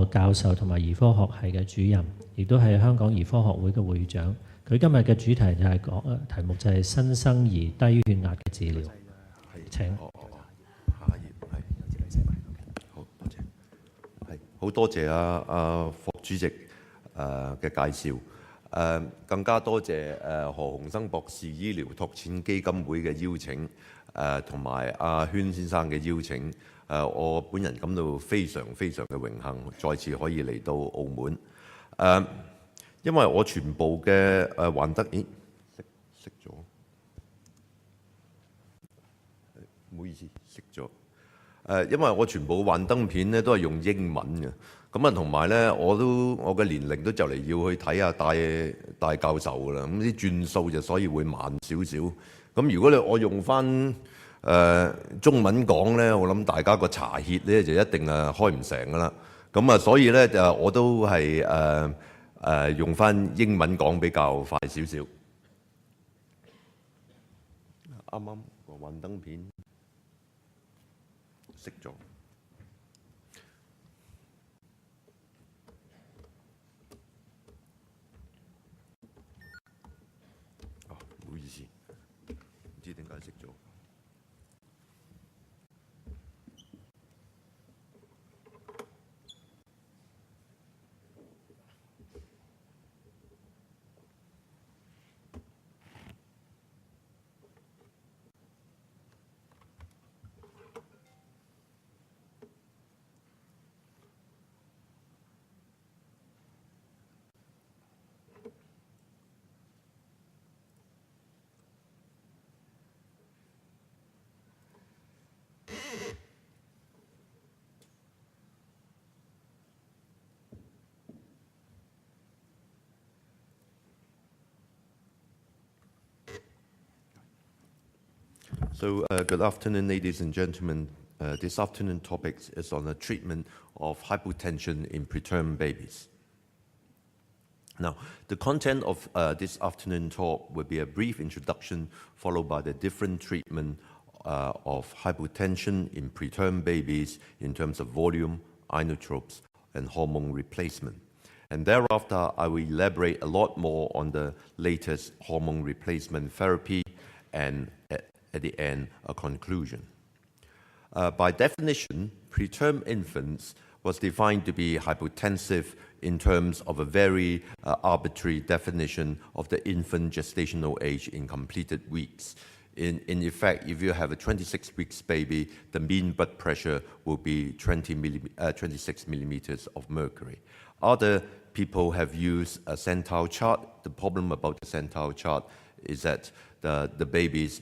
個教授同埋兒科學系嘅主任，亦都係香港兒科學會嘅會長。佢今日嘅主題就係題目就係新生兒低血壓嘅治療。請。下一頁係。好多謝。係好多謝霍主席嘅介紹。更加多謝何鴻燊博士醫療拓展基金會嘅邀請，同埋阿禤先生嘅邀請。我本人感到非常非常嘅榮幸，再次可以嚟到澳門。因為我全部嘅幻燈，熄咗，唔好意思，熄咗。因為我全部幻燈片咧都係用英文嘅。咁啊，同埋咧，我嘅年齡都就嚟要去睇下大教授㗎啦。咁啲轉數就所以會慢少少。咁如果我用翻中文講咧，我諗大家個查歇咧就一定開唔成㗎啦。咁啊，所以咧就我都係用翻英文講比較快少少。啱啱個幻燈片熄咗。唔好意思，唔知點解熄咗。So, good afternoon, ladies and gentlemen. This afternoon topic is on the treatment of hypotension in preterm babies. Now, the content of this afternoon talk will be a brief introduction followed by the different treatment of hypotension in preterm babies in terms of volume, inotropes, and hormone replacement. And thereafter, I will elaborate a lot more on the latest hormone replacement therapy and at the end, a conclusion. By definition, preterm infants was defined to be hypotensive in terms of a very arbitrary definition of the infant gestational age in completed weeks. In effect, if you have a 26 weeks baby, the mean blood pressure will be 26 millimeters of mercury. Other people have used a centile chart. The problem about the centile chart is that the baby's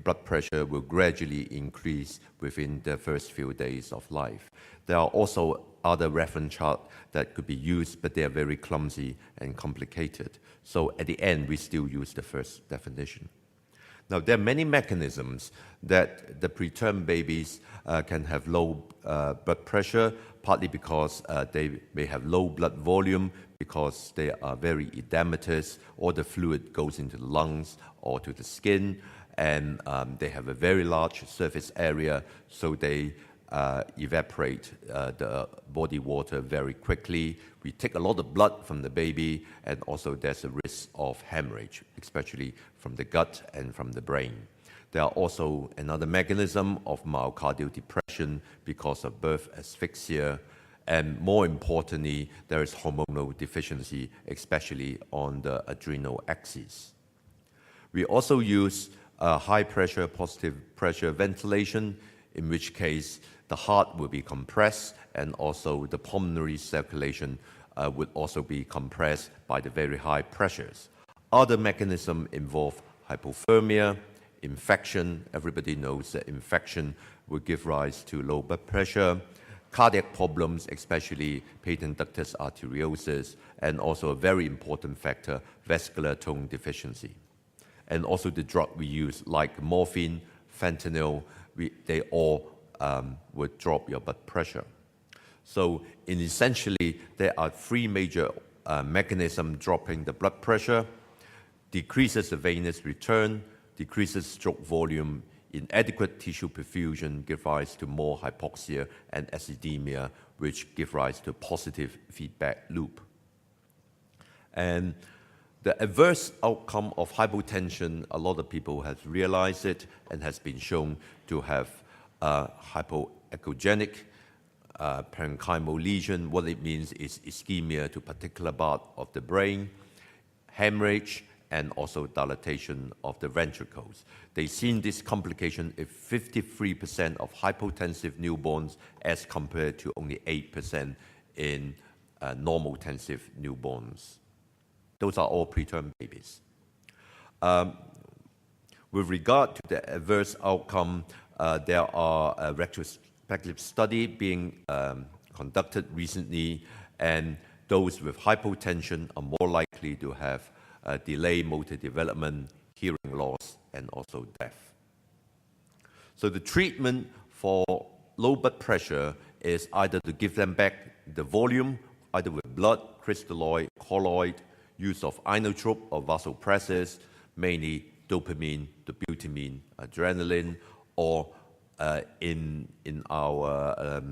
blood pressure will gradually increase within the first few days of life. There are also other reference charts that could be used, but they are very clumsy and complicated. So at the end, we still use the first definition. Now, there are many mechanisms that the preterm babies can have low blood pressure, partly because they may have low blood volume, because they are very edematous, or the fluid goes into the lungs or to the skin, and they have a very large surface area, so they evaporate the body water very quickly. We take a lot of blood from the baby, and also there's a risk of hemorrhage, especially from the gut and from the brain. There are also another mechanism of myocardial depression because of birth asphyxia, and more importantly, there is hormonal deficiency, especially on the adrenal axis. We also use high pressure, positive pressure ventilation, in which case the heart will be compressed, and also the pulmonary circulation would also be compressed by the very high pressures. Other mechanisms involve hypothermia, infection. Everybody knows that infection will give rise to low blood pressure, cardiac problems, especially patent ductus arteriosus, and also a very important factor, vascular tone deficiency. And also the drug we use, like morphine, fentanyl, they all would drop your blood pressure. So essentially, there are three major mechanisms dropping the blood pressure: decreases the venous return, decreases stroke volume, inadequate tissue perfusion give rise to more hypoxia and acidemia, which give rise to a positive feedback loop. And the adverse outcome of hypotension, a lot of people have realized it and has been shown to have hypoechogenic parenchymal lesion. What it means is ischemia to a particular part of the brain, hemorrhage, and also dilatation of the ventricles. They've seen this complication in 53% of hypotensive newborns as compared to only 8% in normotensive newborns. Those are all preterm babies. With regard to the adverse outcome, there are a retrospective study being conducted recently, and those with hypotension are more likely to have delayed motor development, hearing loss, and also death. So the treatment for low blood pressure is either to give them back the volume, either with blood, crystalloid, colloid, use of inotrope or vasopressors, mainly dopamine, dobutamine, adrenaline, or in our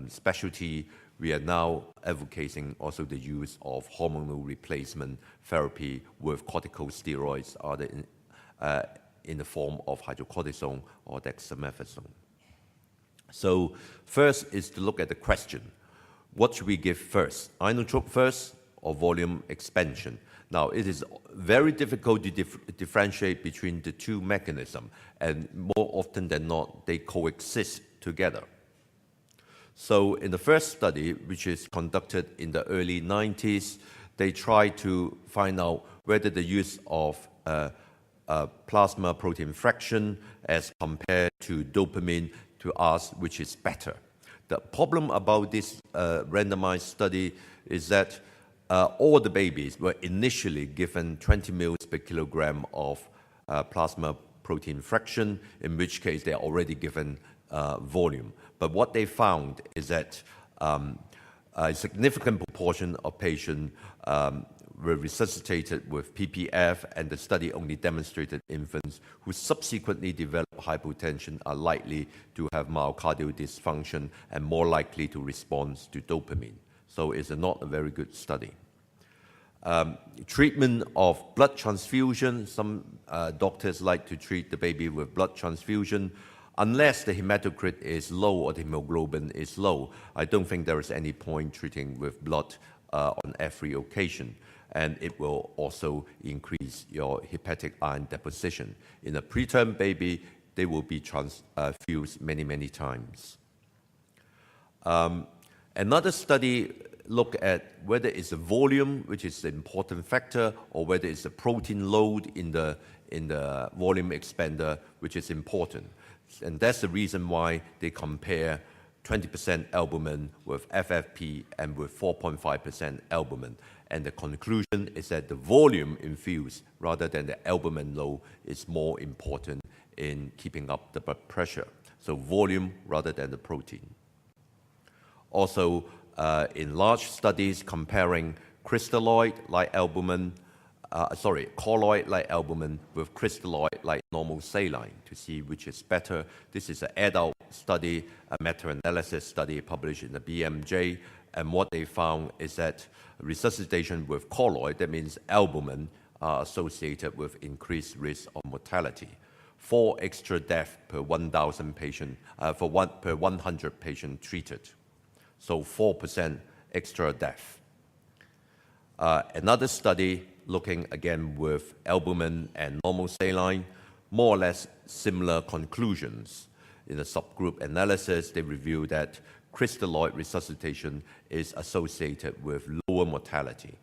specialty, we are now advocating also the use of hormonal replacement therapy with corticosteroids either in the form of hydrocortisone or dexamethasone. So first is to look at the question, what should we give first, inotrope first or volume expansion? Now, it is very difficult to differentiate between the two mechanisms, and more often than not, they coexist together. So in the first study, which is conducted in the early 90s, they tried to find out whether the use of plasma protein fraction as compared to dopamine to ask which is better. The problem about this randomized study is that all the babies were initially given 20 mils per kilogram of plasma protein fraction, in which case they are already given volume. But what they found is that a significant proportion of patients were resuscitated with PPF, and the study only demonstrated infants who subsequently develop hypotension are likely to have myocardial dysfunction and more likely to respond to dopamine. So it's not a very good study. Treatment of blood transfusion, some doctors like to treat the baby with blood transfusion. Unless the hematocrit is low or the hemoglobin is low, I don't think there is any point treating with blood on every occasion. And it will also increase your hepatic iron deposition. In a preterm baby, they will be transfused many, many times. Another study look at whether it's the volume, which is the important factor, or whether it's the protein load in the volume expander, which is important. And that's the reason why they compare 20% albumin with FFP and with 4.5% albumin. And the conclusion is that the volume infused rather than the albumin load is more important in keeping up the blood pressure. So volume rather than the protein. Also, in large studies comparing crystalloid-like albumin, colloid-like albumin with crystalloid-like normal saline to see which is better. This is an adult study, a meta-analysis study published in the BMJ, and what they found is that resuscitation with colloid, that means albumin, are associated with increased risk of mortality. 4 extra deaths per 1,000 patients, per 100 patients treated. So 4% extra death. Another study looking again with albumin and normal saline, more or less similar conclusions. In a subgroup analysis, they revealed that crystalloid resuscitation is associated with lower mortality.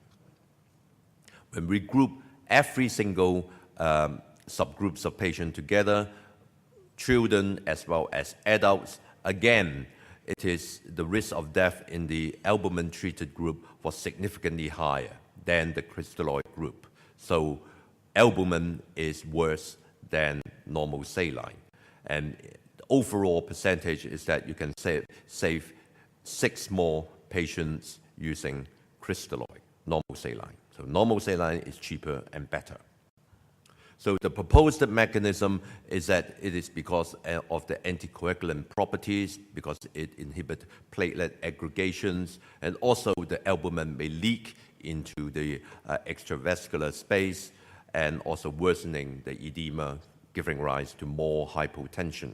When we group every single subgroups of patients together, children as well as adults, again, it is the risk of death in the albumin-treated group was significantly higher than the crystalloid group. So albumin is worse than normal saline. And the overall percentage is that you can save 6 more patients using crystalloid, normal saline. So normal saline is cheaper and better. So the proposed mechanism is that it is because of the anticoagulant properties, because it inhibits platelet aggregations, and also the albumin may leak into the extravascular space, and also worsening the edema, giving rise to more hypotension.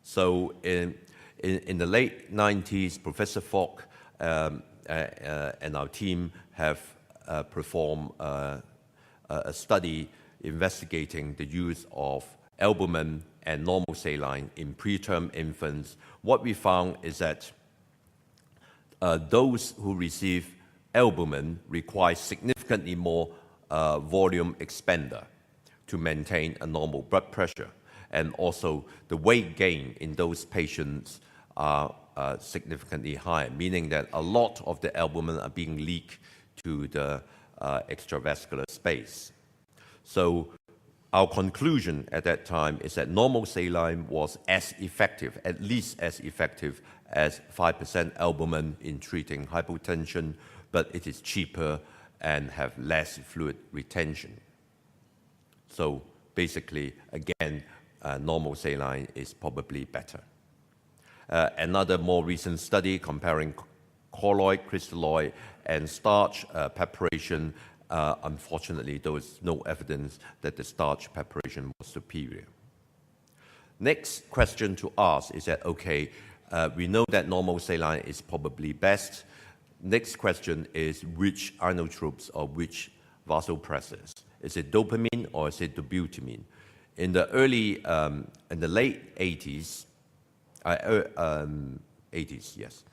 So in the late 90s, Professor Falk and our team have performed a study investigating the use of albumin and normal saline in preterm infants. What we found is that those who receive albumin require significantly more volume expander to maintain a normal blood pressure. And also the weight gain in those patients are significantly higher, meaning that a lot of the albumin are being leaked to the extravascular space. So our conclusion at that time is that normal saline was as effective, at least as effective as 5% albumin in treating hypotension, but it is cheaper and have less fluid retention. So basically, again, normal saline is probably better. Another more recent study comparing colloid, crystalloid, and starch preparation, unfortunately, there was no evidence that the starch preparation was superior. Next question to ask is that, okay, we know that normal saline is probably best. Next question is which inotropes or which vasopressors? Is it dopamine or is it dobutamine? In the late 80s, 80s, yes,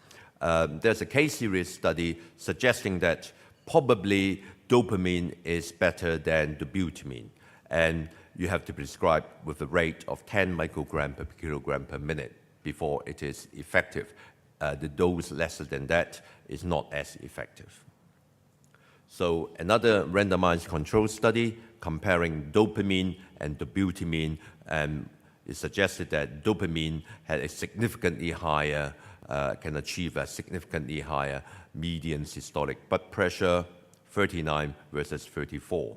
there's a case series study suggesting that probably dopamine is better than dobutamine, and you have to prescribe with a rate of 10 microgram per kilogram per minute before it is effective. The dose lesser than that is not as effective. So another randomized control study comparing dopamine and dobutamine, and it suggested that dopamine had a significantly higher, can achieve a significantly higher median systolic blood pressure, 39 versus 34.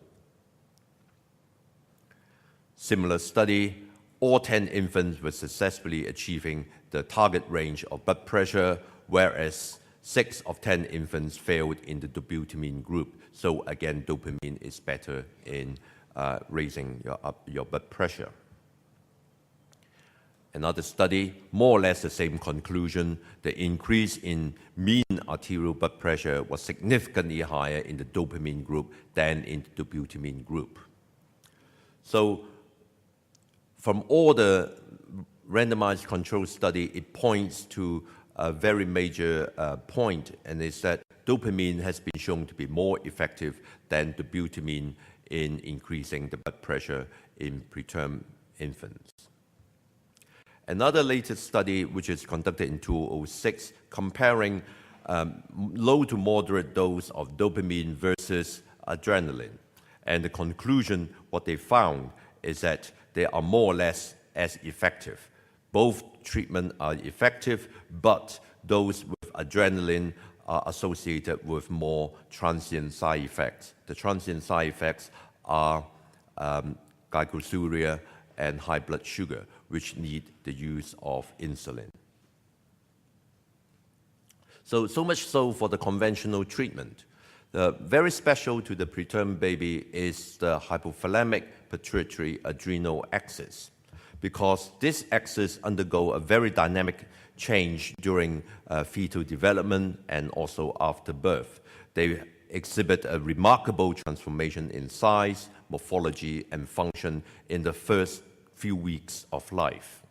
Similar study, all 10 infants were successfully achieving the target range of blood pressure, whereas 6 of 10 infants failed in the dobutamine group. So again, dopamine is better in raising your blood pressure. Another study, more or less the same conclusion. The increase in mean arterial blood pressure was significantly higher in the dopamine group than in the dobutamine group. So from all the randomized control study, it points to a very major point, and it's that dopamine has been shown to be more effective than dobutamine in increasing the blood pressure in preterm infants. Another latest study, which is conducted in 2006, comparing low to moderate dose of dopamine versus adrenaline. And the conclusion, what they found, is that they are more or less as effective. Both treatments are effective, but those with adrenaline are associated with more transient side effects. The transient side effects are glycosuria and high blood sugar, which need the use of insulin. So much so for the conventional treatment. Very special to the preterm baby is the hypothalamic pituitary adrenal axis, because this axis undergo a very dynamic change during fetal development and also after birth. They exhibit a remarkable transformation in size, morphology, and function in the first few weeks of life.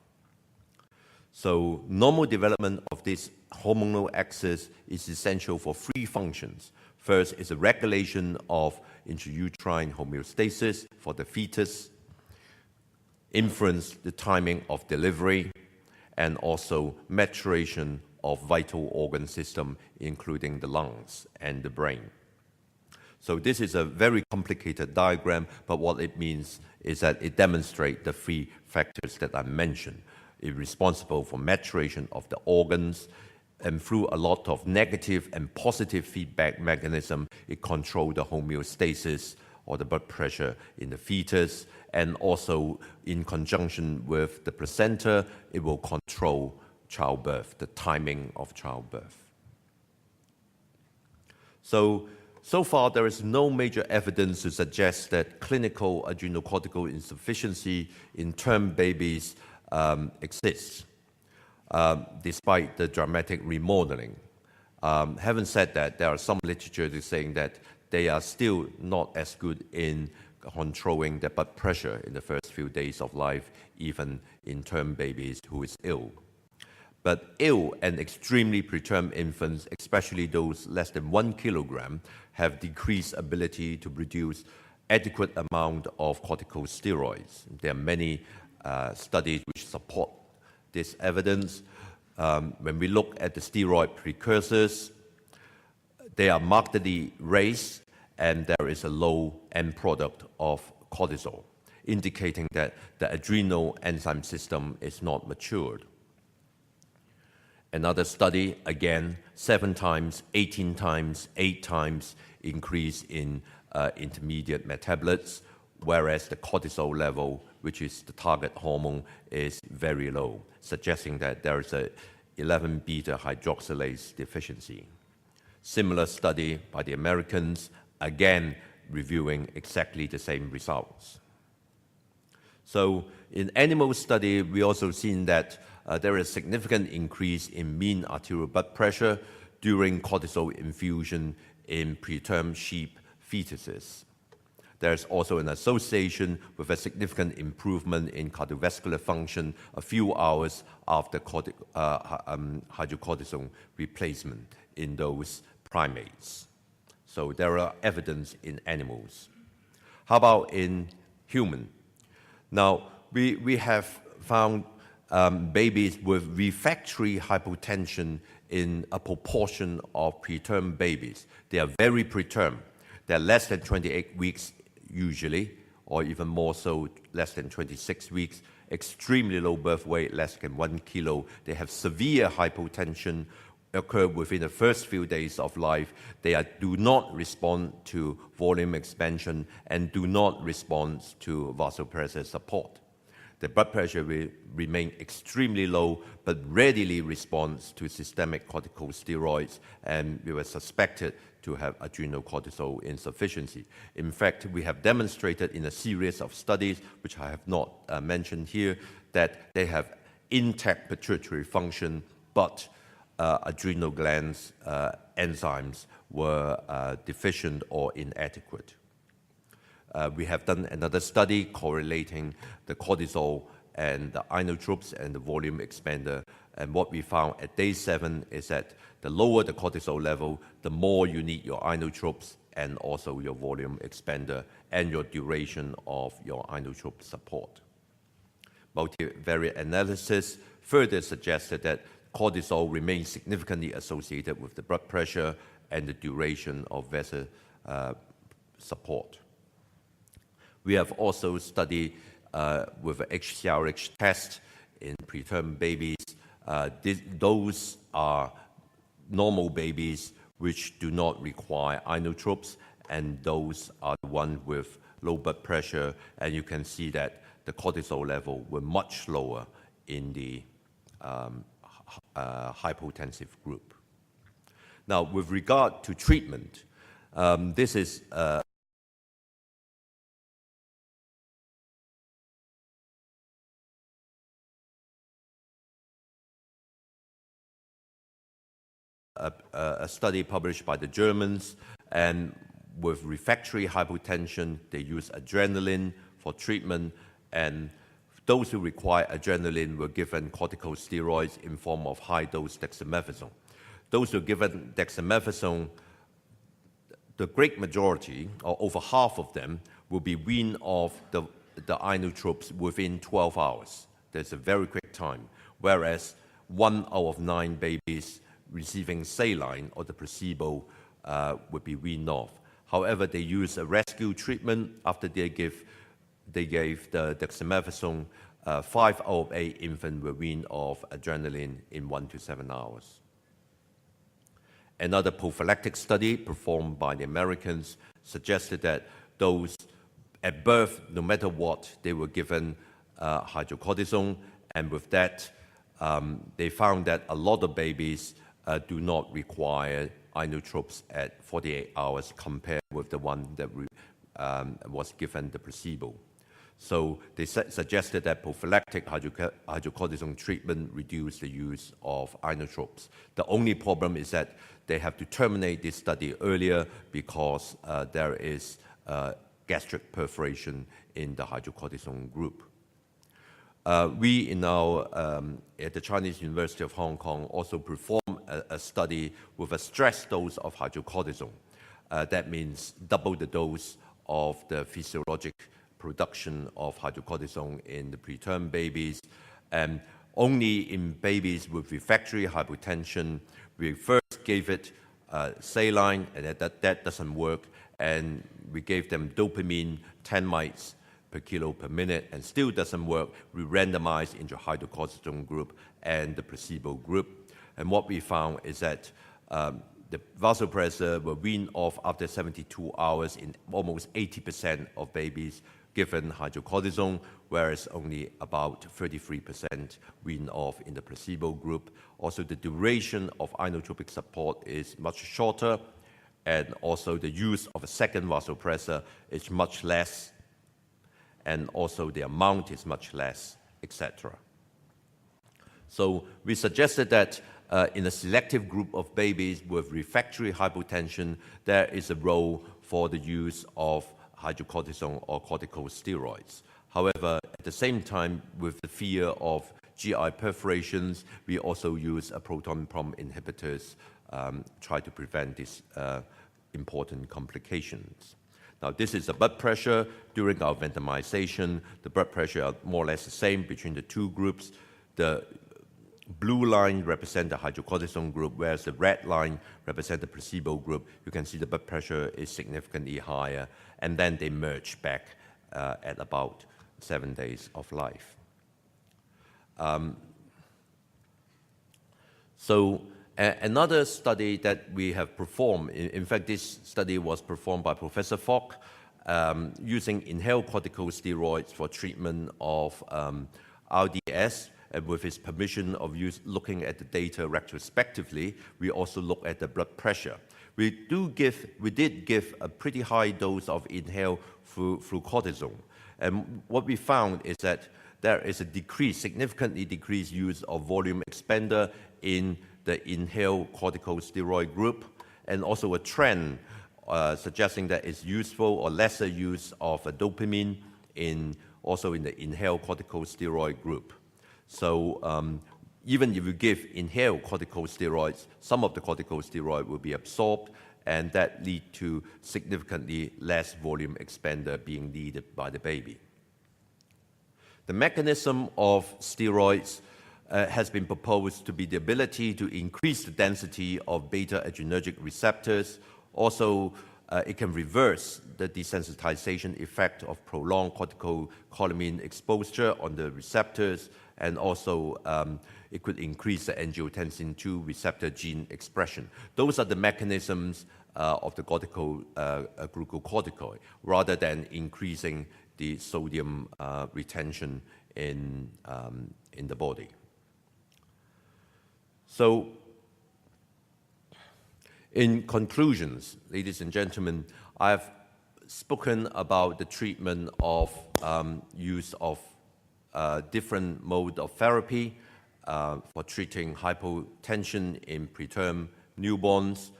So normal development of this hormonal axis is essential for three functions. First is a regulation of intrauterine homeostasis for the fetus, influence the timing of delivery, and also maturation of vital organ system, including the lungs and the brain. So this is a very complicated diagram, but what it means is that it demonstrates the three factors that I mentioned. It's responsible for maturation of the organs, and through a lot of negative and positive feedback mechanism, it controls the homeostasis or the blood pressure in the fetus, and also in conjunction with the placenta, it will control childbirth, the timing of childbirth. So far, there is no major evidence to suggest that clinical adrenocortical insufficiency in term babies exists, despite the dramatic remodeling. Having said that, there are some literature that's saying that they are still not as good in controlling the blood pressure in the first few days of life, even in term babies who is ill. But ill and extremely preterm infants, especially those less than 1 kilogram, have decreased ability to produce adequate amount of corticosteroids. There are many studies which support this evidence. When we look at the steroid precursors, they are markedly raised, and there is a low end product of cortisol, indicating that the adrenal enzyme system is not matured. Another study, again, 7 times, 18 times, 8 times increase in intermediate metabolites, whereas the cortisol level, which is the target hormone, is very low, suggesting that there is a 11-beta hydroxylase deficiency. Similar study by the Americans, again reviewing exactly the same results. So in animal study, we also seen that there is a significant increase in mean arterial blood pressure during cortisol infusion in preterm sheep fetuses. There's also an association with a significant improvement in cardiovascular function a few hours after hydrocortisone replacement in those primates. So there are evidence in animals. How about in human? Now, we have found babies with refractory hypotension in a proportion of preterm babies. They are very preterm. They're less than 28 weeks usually, or even more so, less than 26 weeks, extremely low birth weight, less than 1 kilo. They have severe hypotension occur within the first few days of life. They do not respond to volume expansion and do not respond to vasopressor support. The blood pressure will remain extremely low, but readily responds to systemic corticosteroids, and we were suspected to have adrenal cortisol insufficiency. In fact, we have demonstrated in a series of studies, which I have not mentioned here, that they have intact pituitary function, but adrenal glands enzymes were deficient or inadequate. We have done another study correlating the cortisol and the inotropes and the volume expander, and what we found at day 7 is that the lower the cortisol level, the more you need your inotropes and also your volume expander and your duration of your inotrope support. Multivariate analysis further suggested that cortisol remains significantly associated with the blood pressure and the duration of vessel support. We have also studied with an HCRH test in preterm babies. Those are normal babies which do not require inotropes, and those are the ones with low blood pressure, and you can see that the cortisol level were much lower in the hypotensive group. Now, with regard to treatment, this is a study published by the Germans, and with refractory hypotension, they use adrenaline for treatment, and those who require adrenaline were given corticosteroids in form of high-dose dexamethasone. Those who are given dexamethasone, the great majority, or over half of them, will be weaned off the inotropes within 12 hours. There's a very quick time, whereas 1 out of 9 babies receiving saline or the placebo would be weaned off. However, they use a rescue treatment after they gave the dexamethasone. 5 out of 8 infants were weaned off adrenaline in 1 to 7 hours. Another prophylactic study performed by the Americans suggested that those at birth, no matter what, they were given hydrocortisone, and with that, they found that a lot of babies do not require inotropes at 48 hours compared with the one that was given the placebo. So they suggested that prophylactic hydrocortisone treatment reduce the use of inotropes. The only problem is that they have to terminate this study earlier because there is gastric perforation in the hydrocortisone group. We at the Chinese University of Hong Kong also performed a study with a stress dose of hydrocortisone. That means double the dose of the physiologic production of hydrocortisone in the preterm babies. And only in babies with refractory hypotension, we first gave it saline, and that doesn't work. And we gave them dopamine, 10 mites per kilo per minute, and still doesn't work. We randomized into hydrocortisone group and the placebo group. And what we found is that the vasopressor were weaned off after 72 hours in almost 80% of babies given hydrocortisone, whereas only about 33% weaned off in the placebo group. Also, the duration of inotropic support is much shorter, and also the use of a second vasopressor is much less, and also the amount is much less, etc. So we suggested that in a selective group of babies with refractory hypotension, there is a role for the use of hydrocortisone or corticosteroids. However, at the same time, with the fear of GI perforations, we also use a proton pump inhibitors, try to prevent these important complications. Now, this is the blood pressure. During our randomization, the blood pressure are more or less the same between the two groups. The blue line represents the hydrocortisone group, whereas the red line represents the placebo group. You can see the blood pressure is significantly higher, and then they merge back at about 7 days of life. Another study that we have performed, in fact, this study was performed by Professor Fogg, using inhaled corticosteroids for treatment of RDS. And with his permission of looking at the data retrospectively, we also look at the blood pressure. We did give a pretty high dose of inhaled flucortisone. And what we found is that there is a significantly decreased use of volume expander in the inhaled corticosteroid group, and also a trend suggesting that it's useful or lesser use of a dopamine also in the inhaled corticosteroid group. So even if you give inhaled corticosteroids, some of the corticosteroid will be absorbed, and that lead to significantly less volume expander being needed by the baby. The mechanism of steroids has been proposed to be the ability to increase the density of beta-adrenergic receptors. Also, it can reverse the desensitization effect of prolonged corticocholamine exposure on the receptors, and also it could increase the angiotensin II receptor gene expression. Those are the mechanisms of the glucocorticoid, rather than increasing the sodium retention in the body. So, in conclusions, ladies and gentlemen, I've spoken about the treatment of use of different mode of therapy for treating hypotension in preterm newborns.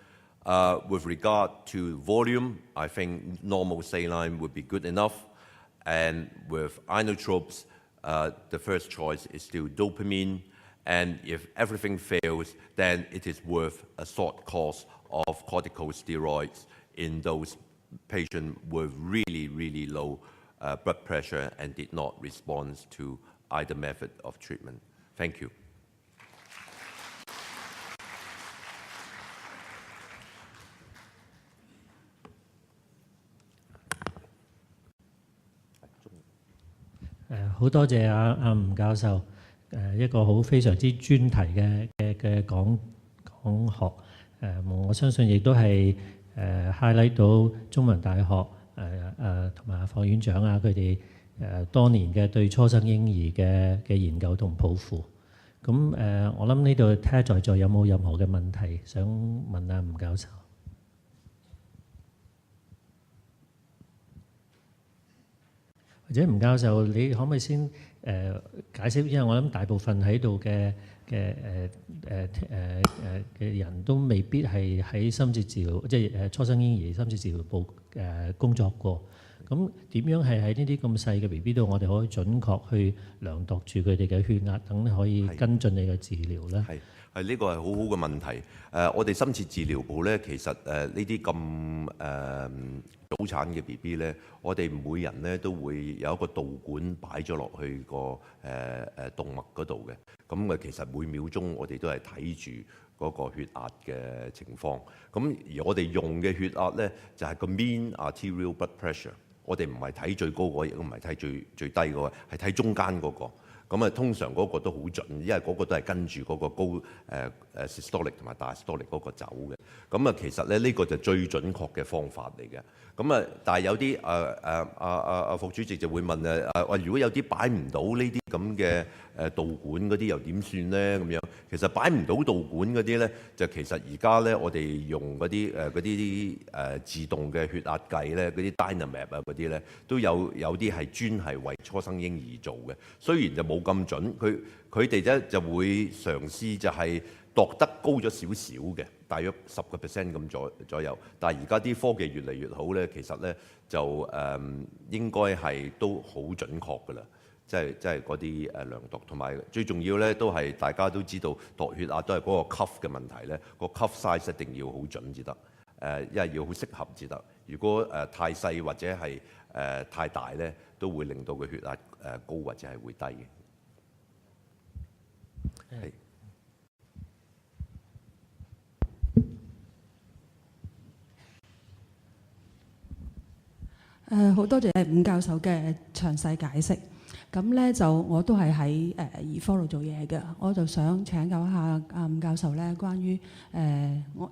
With regard to volume, I think normal saline would be good enough. And with inotropes, the first choice is still dopamine. And if everything fails, then it is worth a short course of corticosteroids in those patients with really, really low blood pressure and did not respond to either method of treatment. Thank you.好多謝吳教授一個非常之專題嘅講學，我相信亦都係highlight到中文大學同埋霍院長啊，佢哋多年嘅對初生嬰兒嘅研究同抱負。咁我諗呢度睇下在座有冇任何嘅問題想問下吳教授。或者吳教授，你可唔可以先解釋？因為我諗大部分喺度嘅人都未必係喺深切治療，即係初生嬰兒深切治療部工作過。咁點樣係喺呢啲咁細嘅 BB 度，我哋可以準確去量度住佢哋嘅血壓，等可以跟進你嘅治療咧？係呢個係好好嘅問題。我哋深切治療部咧，其實呢啲咁早產嘅 BB 咧，我哋每人咧都會有一個導管擺咗落去個動脈嗰度嘅。咁其實每秒鐘我哋都係睇住嗰個血壓嘅情況。咁而我哋用嘅血壓咧，就係個 mean arterial blood pressure。我哋唔係睇最高嗰個，亦都唔係睇最低嗰個，係睇中間嗰個。咁通常嗰個都好準，因為嗰個都係跟住嗰個高systolic 同埋 diastolic 嗰個走嘅。其實咧呢個就最準確嘅方法嚟嘅。但係有啲副主席就會問如果有啲擺唔到呢啲咁嘅導管嗰啲又點算咧？咁樣其實擺唔到導管嗰啲咧，就其實而家咧我哋用嗰啲自動嘅血壓計咧，嗰啲 Dynamap 啊嗰啲咧，都有啲係專係為初生嬰兒做嘅。雖然就冇咁準，佢哋咧就會嘗試就係度得高咗少少嘅，大約10% 咁左右。但係而家啲科技越嚟越好咧，其實咧就應該係都好準確㗎啦。即係嗰啲量度，同埋最重要咧都係大家都知道度血壓都係嗰個 cuff 嘅問題咧，個 cuff size 一定要好準至得，因為要好適合至得。如果太細或者係太大咧，都會令到個血壓高或者係會低嘅。係。好多謝伍教授嘅詳細解釋。咁咧就我都係喺兒科度做嘢嘅，我就想請教一下伍教授咧，關於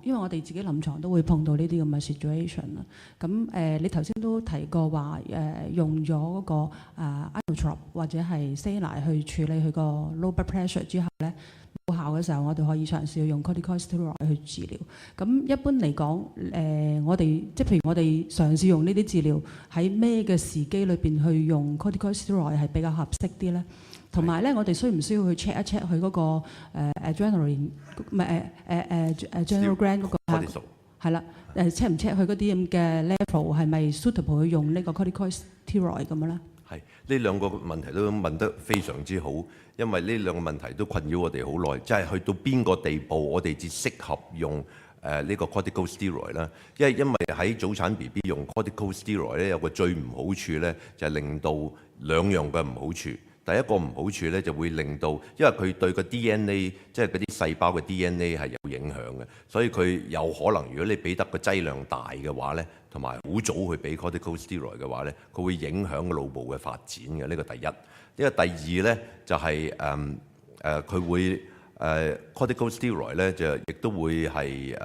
因為我哋自己臨床都會碰到呢啲咁嘅 situation 啦。咁你頭先都提過話用咗嗰個inotrop 或者係 saline 去處理佢個 low blood pressure 之後咧，冇效嘅時候，我哋可以嘗試用 corticosteroid 去治療。咁一般嚟講，我哋即係譬如我哋嘗試用呢啲治療，喺咩嘅時機裏邊去用 corticosteroid 係比較合適啲咧？同埋咧，我哋需唔需要去 check 一 check 佢嗰個adrenaline 唔係adrenal 嗰個係啦，check 唔 check 佢嗰啲咁嘅 level 係咪 suitable 去用呢個 corticosteroid 咁樣咧？係呢兩個問題都問得非常之好，因為呢兩個問題都困擾我哋好耐，即係去到邊個地步我哋至適合用呢個 corticosteroid 啦。因為喺早產 BB 用 corticosteroid 咧，有個最唔好處咧，就係令到兩樣嘅唔好處。第一個唔好處咧，就會令到，因為佢對個 DNA 即係嗰啲細胞嘅 DNA 係有影響嘅，所以佢有可能如果你俾得個劑量大嘅話咧，同埋好早去俾 corticosteroid 嘅話咧，佢會影響個腦部嘅發展嘅。呢個第一。呢個第二咧就係佢會corticosteroid 咧就亦都會係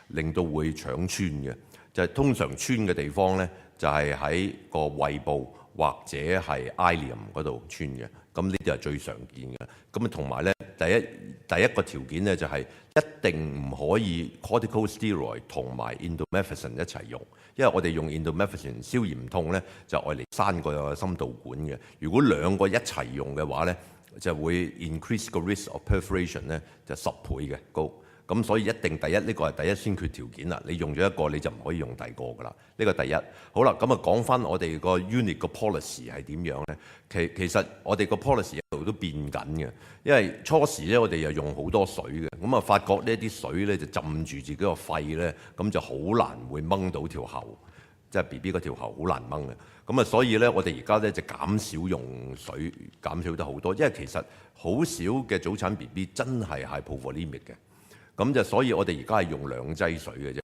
令到會腸穿嘅，就係通常穿嘅地方咧就係喺個胃部或者係 ilium 嗰度穿嘅，咁呢啲係最常見嘅。咁同埋咧，第一個條件咧就係一定唔可以 corticosteroid 同埋 indomethacin 一齊用，因為我哋用 indomethacin 消炎痛咧就愛嚟閂個心導管嘅。如果兩個一齊用嘅話咧，就會 increase 個 risk of perforation 咧就10倍嘅高。咁所以一定第一呢個係第一先決條件啦。你用咗一個你就唔可以用第二個㗎啦。呢個第一。好啦，咁講翻我哋個 unit 個 policy 係點樣咧？其實我哋個 policy 一路都變緊嘅，因為初時咧我哋又用好多水嘅，咁發覺呢啲水咧就浸住自己個肺咧，咁就好難會掹到條喉，即係 BB 嗰條喉好難掹嘅。咁所以咧我哋而家咧就減少用水，減少得好多，因為其實好少嘅早產 BB 真係 hypovolemic 嘅。咁就所以我哋而家係用2劑水嘅啫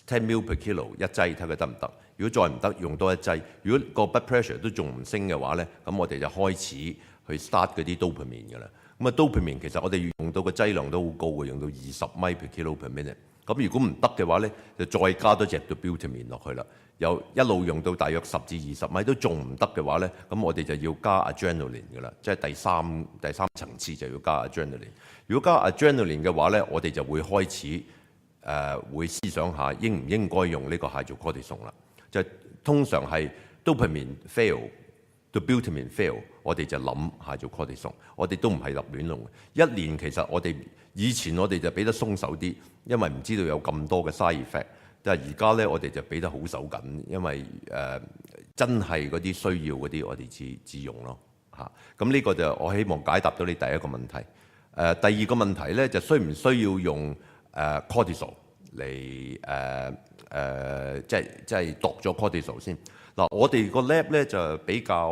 ，10 ml per kilo 一劑，睇佢得唔得？如果再唔得，用多一劑。如果個 blood pressure 都仲唔升嘅話咧，咁我哋就開始去 start 嗰啲 dopamine 㗎啦。咁dopamine 其實我哋用到個劑量都好高嘅，用到20 米 per kilo per minute。咁如果唔得嘅話咧，就再加多隻 dobutamine 落去啦。又一路用到大約10至20米都仲唔得嘅話咧，咁我哋就要加 adrenaline 嘅啦，即係第三層次就要加 adrenaline。如果加 adrenaline 嘅話咧，我哋就會開始會思想下應唔應該用呢個 hydrocortisone 啦。就通常係 dopamine fail。dobutamine fail， 我哋就諗hydrocortisone，我哋都唔係立亂用。一年其實以前我哋就俾得鬆手啲，因為唔知道有咁多嘅 side effect。但係而家咧，我哋就俾得好手緊，因為真係嗰啲需要嗰啲，我哋自用咯嚇。咁呢個就我希望解答到你第一個問題。第二個問題咧，就需唔需要用cortisol 嚟即係度咗 cortisol 先。嗱，我哋個 lab 咧就比較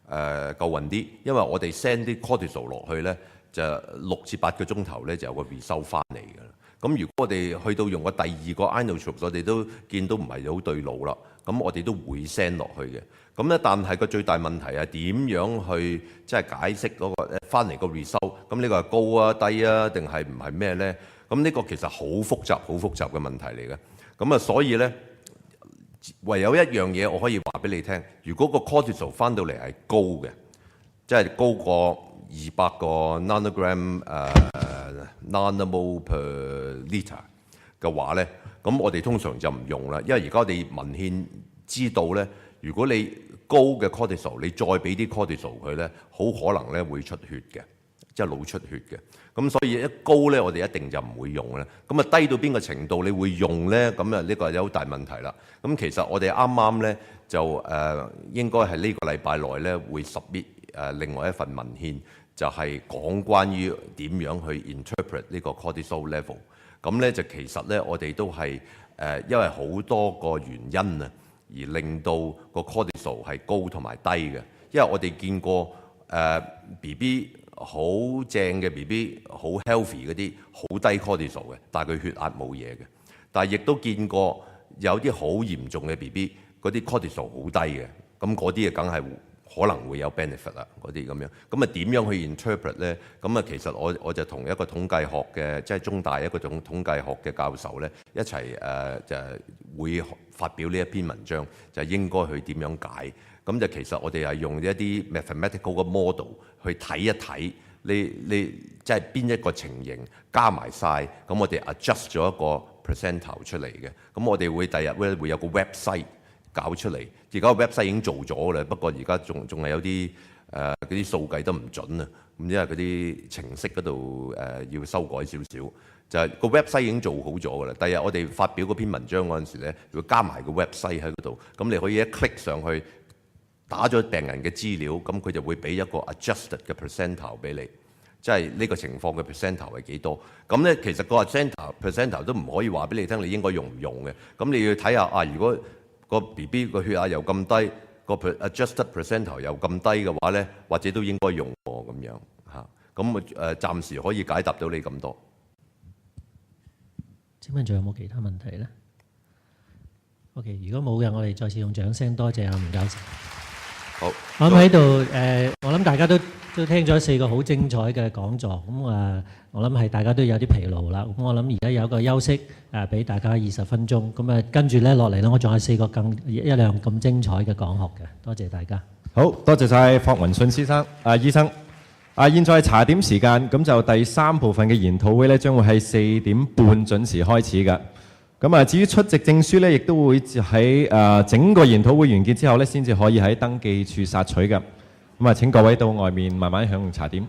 夠運啲，因為我哋 send 啲 cortisol 落去咧，就6至8個鐘頭咧就有個 result 翻嚟㗎啦。咁如果我哋去到用個第二個 inotrope， 我哋都見到唔係好對路啦。咁我哋都會 send 落去嘅。咁咧，但係個最大問題係點樣去即係解釋嗰個翻嚟個 result？ 咁呢個係高啊、低啊，定係唔係咩咧？咁呢個其實好複雜嘅問題嚟嘅。咁啊，所以咧，唯有一樣嘢我可以話俾你聽，如果個 cortisol 翻到嚟係高嘅，即係高過200個 nanogram nanomole per liter 嘅話咧，咁我哋通常就唔用啦，因為而家我哋文獻知道咧，如果你高嘅 cortisol， 你再俾啲 cortisol 佢咧，好可能咧會出血嘅，即係腦出血嘅。咁所以一高咧，我哋一定就唔會用咧。咁啊，低到邊個程度你會用咧？咁啊，呢個有好大問題啦。咁其實我哋啱啱咧就應該係呢個禮拜內咧會 submit 另外一份文獻，就係講關於點樣去 interpret 呢個 cortisol level。咁咧就其實咧，我哋都係因為好多個原因啊，而令到個 cortisol 係高同埋低嘅。因為我哋見過BB 好正嘅 BB， 好 healthy 嗰啲好低 cortisol 嘅，但係佢血壓冇嘢嘅。但係亦都見過有啲好嚴重嘅 BB， 嗰啲 cortisol 好低嘅，咁嗰啲啊梗係可能會有 benefit 啦，嗰啲咁樣。咁啊點樣去 interpret 咧？咁啊其實我就同一個統計學嘅，即係中大一個統計學嘅教授咧一齊就會發表呢一篇文章，就應該去點樣解。咁就其實我哋係用一啲 mathematical 嘅 model 去睇一睇你即係邊一個情形加埋晒，咁我哋 adjust 咗一個 percentile 出嚟嘅。咁我哋會第日會有個 website 搞出嚟。而家個 website 已經做咗啦，不過而家仲係有啲嗰啲數計得唔準啊。咁因為嗰啲程式嗰度要修改少少，就係個 website 已經做好咗㗎啦。第日我哋發表嗰篇文章嗰陣時咧，會加埋個 website 喺嗰度，咁你可以一 click 上去。打咗病人嘅資料，咁佢就會俾一個 adjusted 嘅 percentile 俾你，即係呢個情況嘅 percentile 係幾多？咁咧其實個 percentile 都唔可以話俾你聽，你應該用唔用嘅。咁你要睇下啊，如果個 BB 個血壓又咁低，個 adjusted percentile 又咁低嘅話咧，或者都應該用喎咁樣嚇。咁暫時可以解答到你咁多。請問仲有冇其他問題咧 ？OK， 如果冇嘅，我哋再次用掌聲多謝阿吳教授。好，我諗喺度我諗大家都聽咗4個好精彩嘅講座，咁我諗係大家都有啲疲勞啦。咁我諗而家有一個休息俾大家20分鐘，咁跟住咧落嚟咧，我仲有4個一樣咁精彩嘅講學嘅，多謝大家。好多謝晒霍雲信先生醫生。現在茶點時間，咁就第3部分嘅研討會咧，將會係4點半準時開始㗎。咁至於出席證書咧，亦都會喺整個研討會完結之後咧，先至可以喺登記處索取嘅。咁請各位到外面慢慢享用茶點。